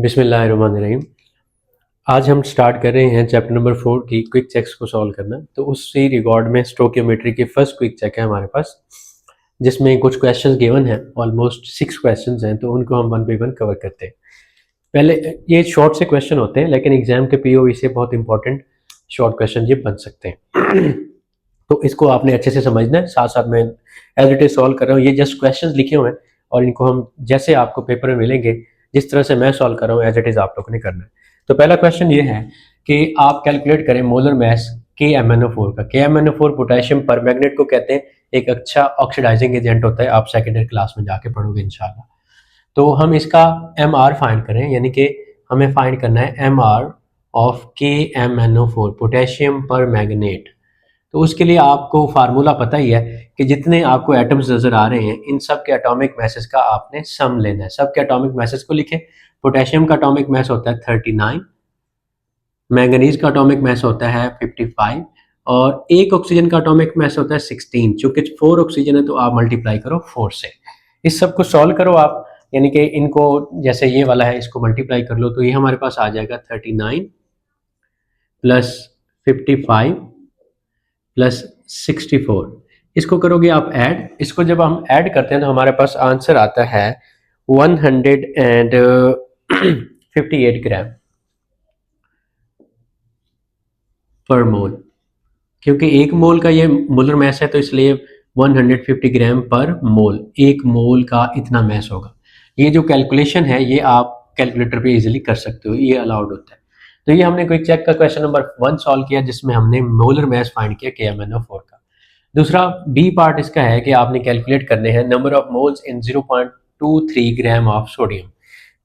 बिस्मिल्लाहिर्रहमानिर्रहीम। आज हम स्टार्ट कर रहे हैं चैप्टर नंबर 4 की क्विक चेक्स को सॉल्व करना। तो उसी रिकॉर्ड में स्टोकियोमेट्री की फर्स्ट क्विक चेक है हमारे पास, जिसमें कुछ क्वेश्चंस गिवन हैं, ऑलमोस्ट 6 क्वेश्चंस हैं। तो उनको हम वन बाई वन कवर करते हैं। पहले ये शॉर्ट से क्वेश्चन होते हैं, लेकिन एग्जाम के पीओवी से बहुत इंपॉर्टेंट शॉर्ट क्वेश्चन ये बन सकते हैं। तो इसको आपने अच्छे से समझना है। साथ साथ मैं एज इट इज सॉल्व कर रहा हूँ, ये जस्ट क्वेश्चंस लिखे हुए हैं और इनको हम जैसे आपको पेपर में मिलेंगे, जिस तरह से मैं सॉल्व कर रहा हूँ, एज इट इज आप लोगों ने करना है। तो पहला क्वेश्चन ये है कि आप कैलकुलेट करें मोलर मास KMnO4 का। KMnO4 पोटेशियम परमैंगनेट को कहते हैं, एक अच्छा ऑक्सीडाइजिंग एजेंट होता है। आप सेकेंडरी क्लास में जाके पढ़ोगे इंशाल्लाह। तो हम इसका MR फाइंड करें, यानी कि हमें फाइंड करना है MR of KMnO4 potassium permanganate. तो उसके लिए आपको फार्मूला पता ही है कि जितने आपको एटम्स नजर आ रहे हैं, इन सब के एटॉमिक मैसेज का आपने सम लेना है। सब के एटॉमिक मैसेज को लिखें। पोटेशियम का एटॉमिक मैस होता है 39, मैंगनीज का एटॉमिक मैस होता है 55 और एक ऑक्सीजन का एटॉमिक मैस होता है 16। चूंकि 4 ऑक्सीजन है तो आप मल्टीप्लाई करो 4 से। इस सब को सॉल्व करो आप, यानी कि इनको जैसे ये वाला है इसको मल्टीप्लाई कर लो, तो ये हमारे पास आ जाएगा 39 प्लस 55 प्लस 64। इसको करोगे आप ऐड। इसको जब हम ऐड करते हैं तो हमारे पास आंसर आता है 158 ग्राम पर मोल। क्योंकि एक मोल का ये मोलर मैस है, तो इसलिए 150 ग्राम पर मोल, एक मोल का इतना मैस होगा। ये जो कैलकुलेशन है ये आप कैलकुलेटर पे इजीली कर सकते हो, ये अलाउड होता है। तो ये हमने क्विक चेक का क्वेश्चन नंबर 1 सॉल्व किया, जिसमें हमने मोलर मैस फाइंड किया KMnO4 का। दूसरा बी पार्ट इसका है कि आपने कैलकुलेट करने हैं number of moles in 0.23 gram of sodium.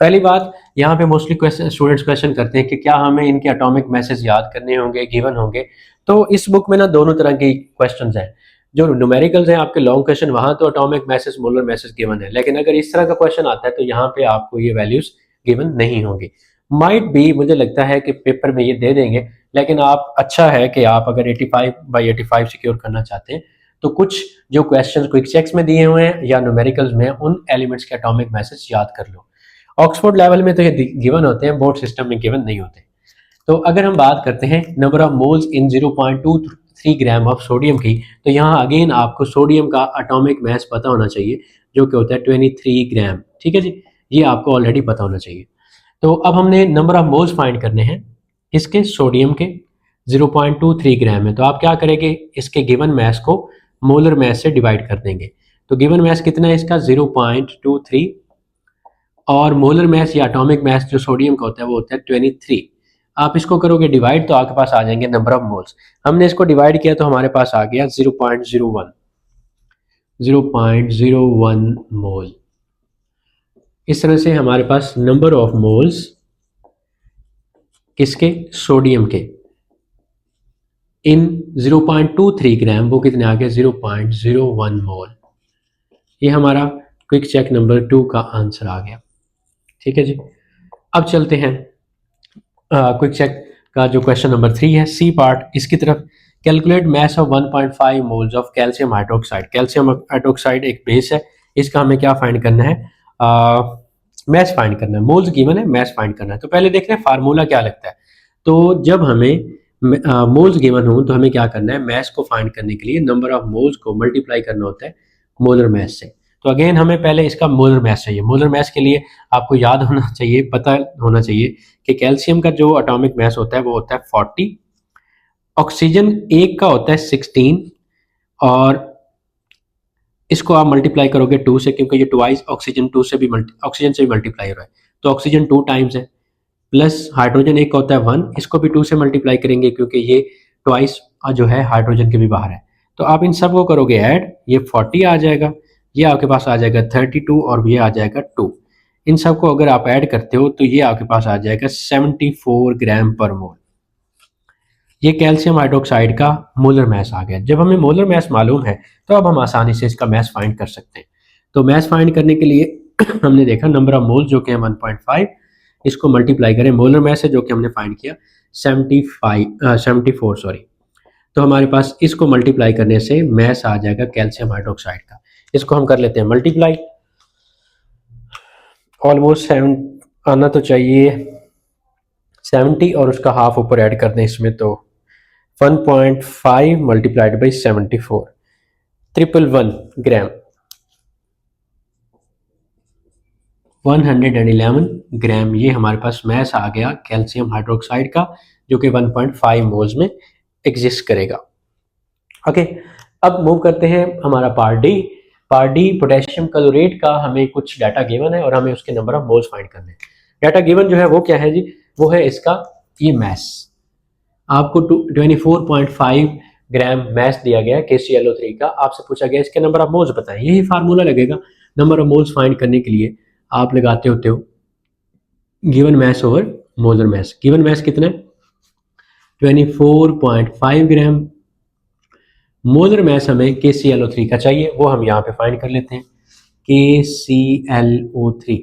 पहली बात, यहाँ पे मोस्टली स्टूडेंट्स क्वेश्चन करते हैं कि क्या हमें इनके एटॉमिक मैसेज याद करने होंगे, गिवन होंगे। तो इस बुक में ना दोनों तरह की क्वेश्चंस हैं। जो न्यूमेरिकल्स हैं आपके लॉन्ग क्वेश्चन, वहां तो atomic message molar message given है, लेकिन अगर इस तरह का क्वेश्चन आता है तो यहाँ पे आपको ये वैल्यूज गिवन नहीं होंगी। माइट बी, मुझे लगता है कि पेपर में ये दे देंगे, लेकिन आप अच्छा है कि आप अगर 85/85 सिक्योर करना चाहते हैं तो कुछ जो क्वेश्चन क्विक चेक्स में दिए हुए हैं या न्यूमेरिकल्स में, उन एलिमेंट्स के एटॉमिक मैसेज याद कर लो। ऑक्सफोर्ड लेवल में तो ये गिवन होते हैं, बोर्ड सिस्टम में गिवन नहीं होते। तो अगर हम बात करते हैं number of moles in 0.23 gram of sodium की, तो यहाँ अगेन आपको सोडियम का एटॉमिक मास पता होना चाहिए, जो कि होता है 23 ग्राम। ठीक है जी, ये आपको ऑलरेडी पता होना चाहिए। तो अब हमने नंबर ऑफ मोल्स फाइंड करने हैं इसके, सोडियम के 0.23 ग्राम में। तो आप क्या करेंगे, इसके गिवन मास को मोलर मास से डिवाइड कर देंगे। तो गिवन मास कितना है इसका 0.23, और मोलर मास या एटॉमिक मास जो सोडियम का होता है वो होता है 23। आप इसको करोगे डिवाइड तो आपके पास आ जाएंगे नंबर ऑफ मोल्स। हमने इसको डिवाइड किया तो हमारे पास आ गया 0.01 मोल। इस तरह से हमारे पास नंबर ऑफ मोल्स किसके, सोडियम के, इन 0.23 ग्राम, वो कितने आ गए 0.01 मोल। ये हमारा क्विक चेक नंबर 2 का आंसर आ गया। ठीक है जी। अब चलते हैं क्विक चेक का जो क्वेश्चन नंबर 3 है, सी पार्ट, इसकी तरफ। Calculate mass of 1.5 moles of calcium hydroxide. Calcium hydroxide एक बेस है, इसका हमें क्या फाइंड करना है, मास फाइंड करना है। मोल्स गिवन है, मास फाइंड करना है। तो पहले देख रहे हैं फार्मूला क्या लगता है। तो जब हमें मोल्स गिवन हो तो हमें क्या करना है, मास को फाइंड करने के लिए नंबर ऑफ मोल्स को मल्टीप्लाई करना होता है मोलर मास से। तो अगेन हमें पहले इसका मोलर मास चाहिए। मोलर मास के लिए आपको याद होना चाहिए, पता होना चाहिए कि कैल्शियम का जो एटॉमिक मास होता है वो होता है 40, ऑक्सीजन एक का होता है 16, और इसको आप मल्टीप्लाई करोगे 2 से, क्योंकि ये ट्वाइस ऑक्सीजन 2 से भी ऑक्सीजन से भी मल्टीप्लाई हो रहा है, तो ऑक्सीजन 2 टाइम्स है, प्लस हाइड्रोजन एक का होता है 1, इसको भी 2 से मल्टीप्लाई करेंगे क्योंकि ये ट्वाइस जो है हाइड्रोजन के भी बाहर है। तो आप इन सब को करोगे ऐड, ये 40 आ जाएगा, ये आपके पास आ जाएगा 32 और ये आ जाएगा 2। इन सब को अगर आप ऐड करते हो तो ये आपके पास आ जाएगा 74 ग्राम पर मोल। ये कैल्शियम हाइड्रोक्साइड का मोलर मास आ गया। जब हमें मोलर मास मालूम है तो अब हम आसानी से इसका मास फाइंड कर सकते हैं। तो मास फाइंड करने के लिए हमने देखा नंबर ऑफ मोल जो कि है 1.5, इसको मल्टीप्लाई करें मोलर मास है जो कि हमने फाइंड किया 74 सॉरी। तो हमारे पास इसको मल्टीप्लाई करने से मास आ जाएगा कैल्शियम हाइड्रोक्साइड का। इसको हम कर लेते हैं मल्टीप्लाई, ऑलमोस्ट आना तो चाहिए 70 और उसका हाफ ऊपर ऐड कर दें इसमें, तो 1.5 मल्टीप्लाइड बाई 74, 111 ग्राम, 111 ग्राम ये हमारे पास मैस आ गया कैल्शियम हाइड्रोक्साइड का, जो कि 1.5 मोल्स में एग्जिस्ट करेगा। ओके, अब मूव करते हैं हमारा part D. Part D, potassium chlorate का हमें कुछ डाटा गिवन है और हमें उसके नंबर ऑफ मोल्स फाइंड करने हैं। डाटा गिवन जो है वो क्या है जी, वो है इसका ये मैस। आपको 24.5 ग्राम मैस दिया गया है KClO3 का, आपसे पूछा गया इसके नंबर ऑफ मोल्स बताएं। यही फार्मूला लगेगा नंबर ऑफ मोल्स फाइंड करने के लिए, आप लगाते होते हो given mass over molar mass. Given mass कितना है 24.5 ग्राम, मोलर मैस हमें KClO3 का चाहिए, वो हम यहाँ पे फाइंड कर लेते हैं। KClO3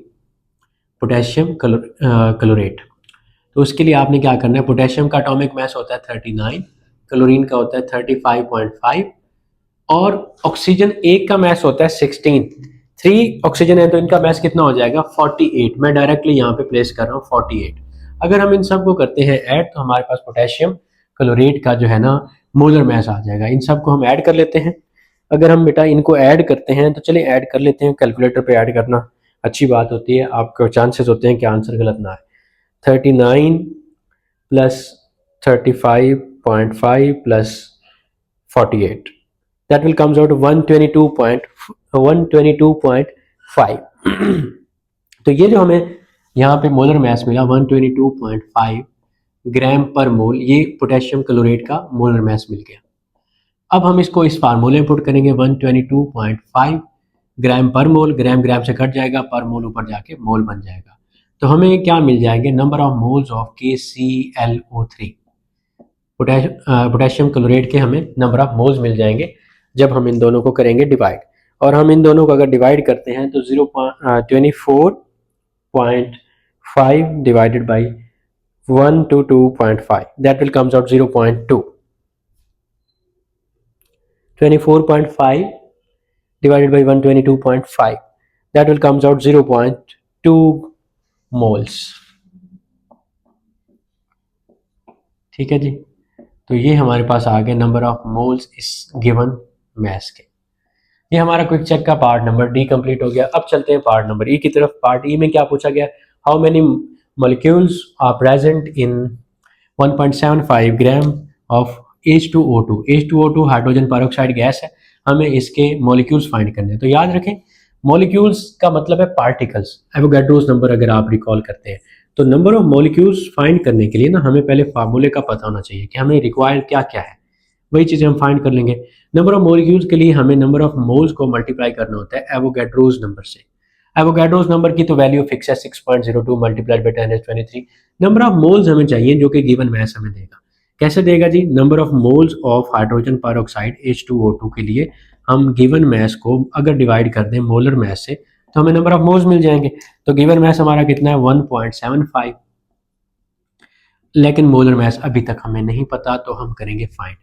पोटेशियम क्लोरेट, तो उसके लिए आपने क्या करना है, पोटेशियम का एटॉमिक मैस होता है 39, क्लोरीन का होता है 35.5 और ऑक्सीजन एक का मैस होता है 16। 3 ऑक्सीजन है तो इनका मैस कितना हो जाएगा 48। मैं डायरेक्टली यहाँ पे प्लेस कर रहा हूँ 48। अगर हम इन सबको करते हैं ऐड तो हमारे पास पोटेशियम क्लोरेट का जो है ना मोलर मैस आ जाएगा। इन सबको हम ऐड कर लेते हैं। अगर हम बेटा इनको ऐड करते हैं तो चलिए ऐड कर लेते हैं, कैलकुलेटर पे ऐड करना अच्छी बात होती है, आपको चांसेस होते हैं कि आंसर गलत ना आए। 39 plus 35.5 plus 48, that will comes out 122.5 तो ये जो हमें यहाँ पे मोलर मैस मिला 122.5 ग्राम पर मोल, ये पोटेशियम क्लोरेट का मोलर मैस मिल गया। अब हम इसको इस फार्मूले में पुट करेंगे 122.5 ग्राम पर मोल, ग्राम ग्राम से कट जाएगा, पर मोल ऊपर जाके मोल बन जाएगा। तो हमें क्या मिल जाएंगे, number of moles of KClO3, potassium chlorate के हमें नंबर ऑफ मोल्स मिल जाएंगे जब हम इन दोनों को करेंगे डिवाइड। और हम इन दोनों को अगर डिवाइड करते हैं तो 24.5 divided by 122.5, that will comes out 0.2। 24.5 divided by 122.5, that will comes out 0.2 moles। ठीक है जी, तो ये हमारे पास आ गए नंबर ऑफ मोल्स इस गिवन मैस के। ये हमारा क्विक चेक का पार्ट नंबर डी कंप्लीट हो गया। अब चलते हैं पार्ट नंबर ई की तरफ। पार्ट ई में क्या पूछा गया, how many molecules are present in 1.75 gram of H2O2। H2O2 hydrogen peroxide gas है, हमें इसके मॉलिक्यूल्स फाइंड करने हैं। तो याद रखें मॉलिक्यूल्स का मतलब है पार्टिकल्स, एवोगैड्रोस नंबर अगर आप रिकॉल करते हैं। तो नंबर ऑफ मॉलिक्यूल्स फाइंड करने के लिए ना हमें पहले फार्मूले का पता होना चाहिए कि हमें रिक्वायर क्या क्या है, वही चीज़ें हम फाइंड कर लेंगे। नंबर ऑफ मॉलिक्यूल्स के लिए हमें नंबर ऑफ मोल्स को मल्टीप्लाई करना होता है एवोगैड्रोस नंबर से। एवोगैड्रोस नंबर की तो वैल्यू फिक्स है 6.02 multiplied by 10⁻23। Number of moles हमें चाहिए जो कि गिवन मैस हमें देगा। कैसे देगा जी, number of moles of hydrogen peroxide H2O2 के लिए हम गिवन मैस को अगर डिवाइड कर दें मोलर मैस से तो हमें नंबर ऑफ मोल्स मिल जाएंगे। तो गिवन मैस हमारा कितना है 1.75, लेकिन मोलर मैस अभी तक हमें नहीं पता, तो हम करेंगे फाइंड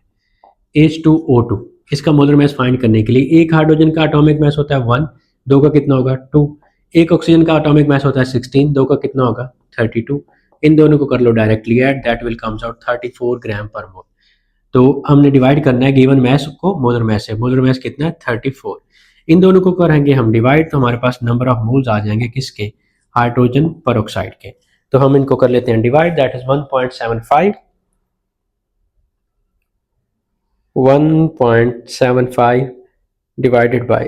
H2O2। इसका मोलर मैस फाइंड करने के लिए एक हाइड्रोजन का एटॉमिक मैस होता है 1, 2 का कितना होगा 2, एक ऑक्सीजन का एटॉमिक मैस होता है 16, 2 का कितना होगा 32। इन दोनों को कर लो directly add, that will comes out 34 gram per mole. तो हमने डिवाइड करना है गिवन मैस को मोलर मैस से। मोलर मैस कितना है 34। इन दोनों को करेंगे हम डिवाइड, तो हमारे पास नंबर ऑफ मोल्स आ जाएंगे किसके, हाइड्रोजन पेरोक्साइड के। तो हम इनको कर लेते हैं divide, that is 1.75 divided by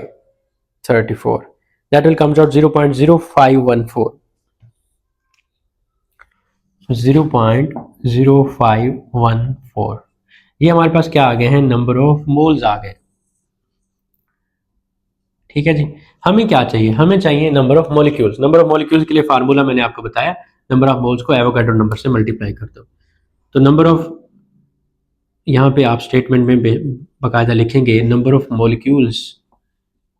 34, that will comes out 0.0514। 0.0514 ये हमारे पास क्या आ गए हैं, नंबर ऑफ मोल्स आ गए। ठीक है जी, हमें क्या चाहिए, हमें चाहिए number of molecules. Number of molecules के लिए फार्मूला मैंने आपको बताया, नंबर ऑफ मोल्स को एवोगैड्रो नंबर से मल्टीप्लाई कर दो। तो नंबर ऑफ, यहाँ पे आप स्टेटमेंट में बाकायदा लिखेंगे number of molecules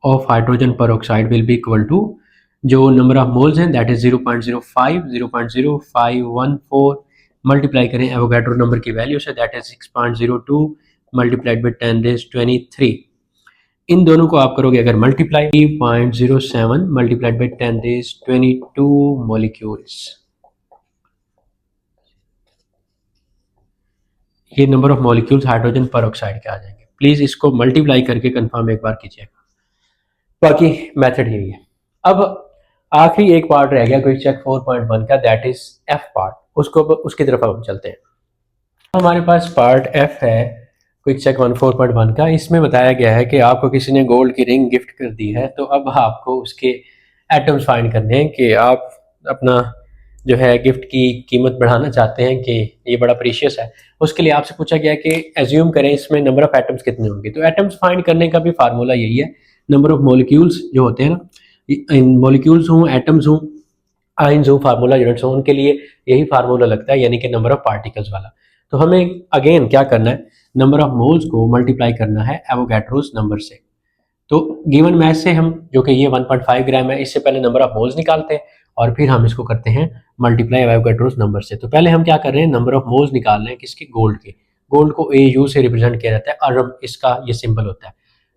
of hydrogen peroxide will be equal to, जो नंबर ऑफ मोल्स हैं दैट इज 0.05 मल्टीप्लाई करें एवोगैड्रो नंबर की वैल्यू से, दैट इज 6.02 मल्टीप्लाइड बाई 10⁻23। इन दोनों को आप करोगे अगर multiply, 3.07 multiplied by 10 is 22 molecules. ये number of molecules hydrogen peroxide के आ जाएंगे। प्लीज इसको मल्टीप्लाई करके कंफर्म एक बार कीजिएगा। बाकी मेथड यही है। अब आखिरी एक पार्ट रह गया क्विक चेक 4.1 का, दैट इज एफ पार्ट। उसकी तरफ हम चलते हैं। हमारे पास पार्ट एफ है क्विक चेक 4.1 का। इसमें बताया गया है कि आपको किसी ने गोल्ड की रिंग गिफ्ट कर दी है, तो अब आपको उसके एटम्स फाइंड करने हैं कि आप अपना जो है गिफ्ट की कीमत बढ़ाना चाहते हैं कि ये बड़ा प्रीशियस है। उसके लिए आपसे पूछा गया कि एज्यूम करें इसमें नंबर ऑफ एटम्स कितने होंगे। तो एटम्स फाइंड करने का भी फार्मूला यही है, नंबर ऑफ मॉलिक्यूल्स जो होते हैं ना, मॉलिक्यूल्स हों, एटम्स हों, आइंस हों, फार्मूला यूनिट्स हों, उनके लिए यही फार्मूला लगता है, यानी कि नंबर ऑफ पार्टिकल्स वाला। तो हमें अगेन क्या करना है, नंबर ऑफ मोल्स को मल्टीप्लाई करना है एवोगैड्रोस नंबर से। तो गिवन मैथ से हम, जो कि ये 1.5 ग्राम है, इससे पहले नंबर ऑफ मोल्स निकालते हैं और फिर हम इसको करते हैं मल्टीप्लाई एवोगैड्रोस नंबर से। तो पहले हम क्या कर रहे हैं, नंबर ऑफ मोल्स निकाल रहे हैं किसके, गोल्ड के। गोल्ड को AU से रिप्रेजेंट किया जाता है, अरब इसका ये सिंबल होता है।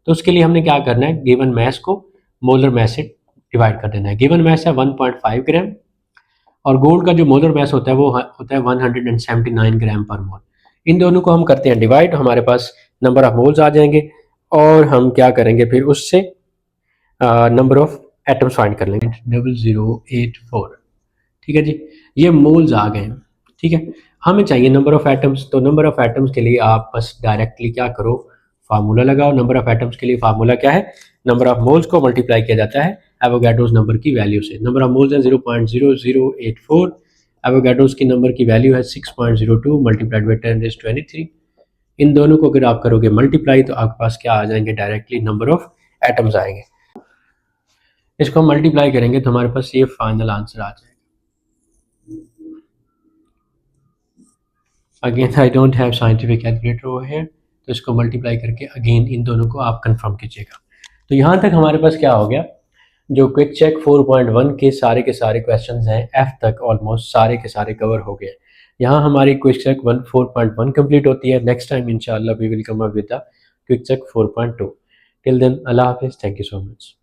तो उसके लिए हमने क्या करना है, गिवन मैथ को मोलर मैथ से डिवाइड कर देना है। गिवन मैथ है 1.5 ग्राम और गोल्ड का जो मोलर मैथ होता है वो होता है 179 ग्राम पर मोल। इन दोनों को हम करते हैं डिवाइड, हमारे पास नंबर ऑफ मोल्स आ जाएंगे और हम क्या करेंगे फिर उससे नंबर ऑफ एटम्स फाइंड कर लेंगे, 0084। ठीक है जी, ये मोल्स आ गए। ठीक है, हमें चाहिए नंबर ऑफ एटम्स। तो नंबर ऑफ एटम्स के लिए आप बस डायरेक्टली क्या करो, फार्मूला लगाओ। नंबर ऑफ एटम्स के लिए फार्मूला क्या है, नंबर ऑफ मोल्स को मल्टीप्लाई किया जाता है एवोगैड्रोस नंबर की वैल्यू से। नंबर ऑफ मोल्स है 0.0084, एवोगैड्रोस की नंबर की वैल्यू है 6.02 मल्टीप्लाइड बाई 10⁻23। इन दोनों को अगर आप करोगे मल्टीप्लाई तो आपके पास क्या आ जाएंगे, डायरेक्टली नंबर ऑफ एटम्स आएंगे। इसको हम मल्टीप्लाई करेंगे तो हमारे पास ये फाइनल आंसर आ जाएगा। Again I don't have scientific calculator over here, तो इसको मल्टीप्लाई करके अगेन इन दोनों को आप कंफर्म कीजिएगा। तो यहाँ तक हमारे पास क्या हो गया, जो क्विक चेक 4.1 के सारे क्वेश्चंस हैं एफ तक ऑलमोस्ट सारे के सारे कवर हो गए। यहाँ हमारी क्विक चेक 4.1 कंप्लीट होती है। नेक्स्ट टाइम इंशाल्लाह we will come up with the quick check 4.2। Till then अल्लाह हाफिज़, थैंक यू सो मच।